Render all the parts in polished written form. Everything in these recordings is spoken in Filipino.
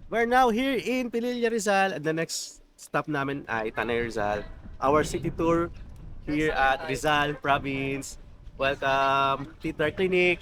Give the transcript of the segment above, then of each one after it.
We're now here in Pililla, Rizal. And the next stop namin ay Tanay, Rizal. Our city tour here at Rizal Province. Welcome, Teeth Clinic.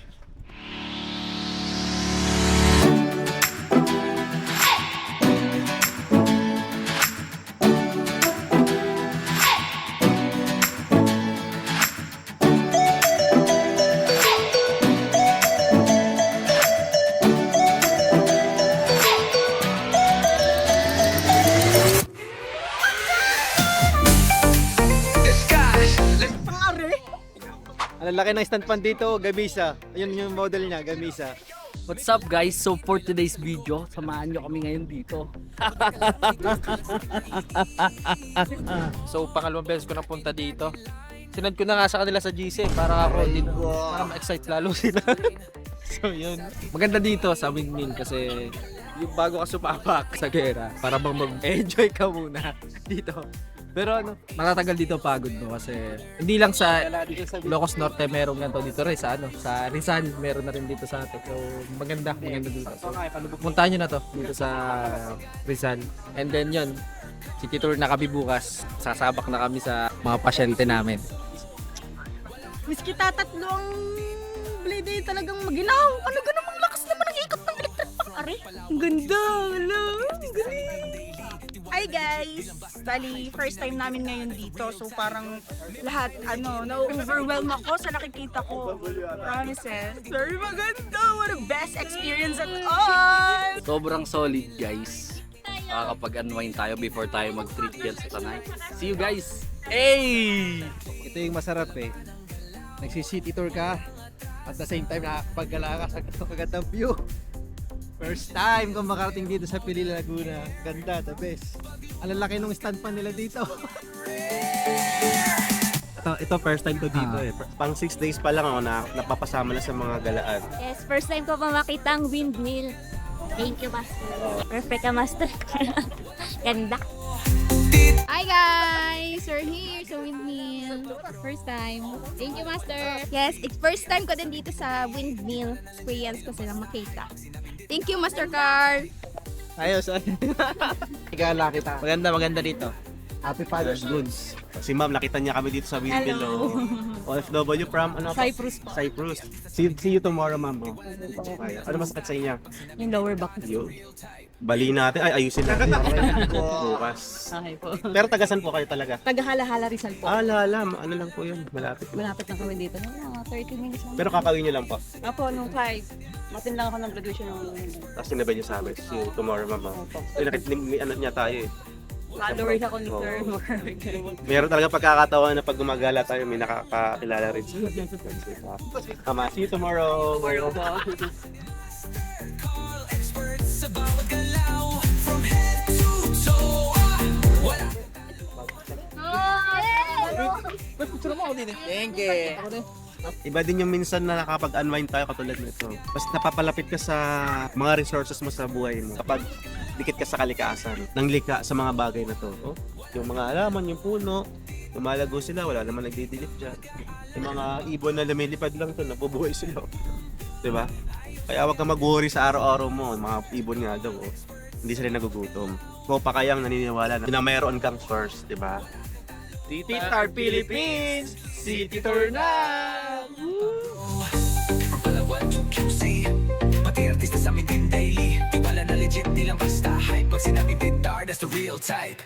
Ang laki ng stand pan dito, Gamisa. Ayun yung model niya, Gamisa. What's up guys? So for today's video, samahan nyo kami ngayon dito. So pangalawang beses ko na punta dito. Sinad ko na nga sa kanila sa GC para ako din para ma-excite lalo sila. So yun. Maganda dito sa windmill kasi yung bago ka sumapak sa gera para bang mag-enjoy ka muna dito. Pero ano, matatagal dito pagod mo kasi hindi lang sa Ilocos Norte meron ganito dito rin sa sa Rizal meron na rin dito sa atin. So maganda dito. So puntahan niyo na to dito sa Rizal. And then yun, city tour na kami bukas. Sasabak na kami sa mga pasyente namin. Miski tatatlo ang blade talagang maginaw. Ano ganun lakas naman ang ikot ng electric pan. Are, ang ganda. Hala, ang galing. Hi guys! Bali, first time namin ngayon dito. So parang lahat, na-overwhelm ako sa nakikita ko. Promises. Very maganda! What a best experience at all! Sobrang solid guys. Kapag unwind tayo before tayo mag-trip yan sa Tanay. See you guys! Hey! Ito yung masarap eh. Nagsi-city tour ka, at the same time nakakapaggala ka sa magandang view. First time kung makarating dito sa Pililla, Laguna. Ganda, the best. Ang lalaki nung stand pan nila dito. Ito first time ko dito eh. Pang 6 days pa lang ako na napapasama na sa mga galaan. Yes, first time ko pa makita ang windmill. Thank you, Master. Perfect ka, Master. Ganda. Hi guys! We're here sa windmill. First time. Thank you, Master. Yes, first time ko din dito sa windmill. Experience ko silang makita. Thank you, Master Carl! Ayos. Igala kita. Maganda dito. Happy Father's Goods. Si ma'am, nakita niya kami dito sa windmill. OFW from Cyprus po. Cyprus. See you tomorrow, ma'am. Ano masakit sa inyo? Yung lower back. Ayun. Bali natin. Ay, ayusin natin. Bukas. Okay po. Pero tagasan po kayo talaga? Taga-Hala-Hala Rizal po. Alam. Ano lang po yun? Malapit. Malapit lang kami dito. Mga 30 minutes lang. Pero kakawin niyo lang po. Apo, nung 5. Matin lang ako ng graduation ng Tapos sinabay niyo sa amin. See you tomorrow, ma'am. Ay, ano niya tayo eh. followers ako ni Oo. Sir. Meron talaga pagkakataon na pag gumagala tayo, may nakakakilala rin. Tama. See you tomorrow. Thank you. Iba din yung minsan na nakapag-unwind tayo katulad nito. Basta napapalapit ka sa mga resources mo sa buhay mo. Kapag dikit ka sa kalikasan, nang lika sa mga bagay na to. Oh, yung mga halaman, yung puno, lumalago sila, wala naman nagdidilip dyan. Yung mga ibon na lumilipad lang to, nabubuhay sila. Diba? Kaya wag ka mag-worry sa araw-araw mo, yung mga ibon nga daw, oh. Hindi sila nagugutom. Kung pa kayang naniniwala na mayroon kang source, diba? Titar Philippines! City tour na! Palawan yung QC Pati artista sa amin din daily Di pala na legit nilang basta hype Pag sinabing Titar, that's the real type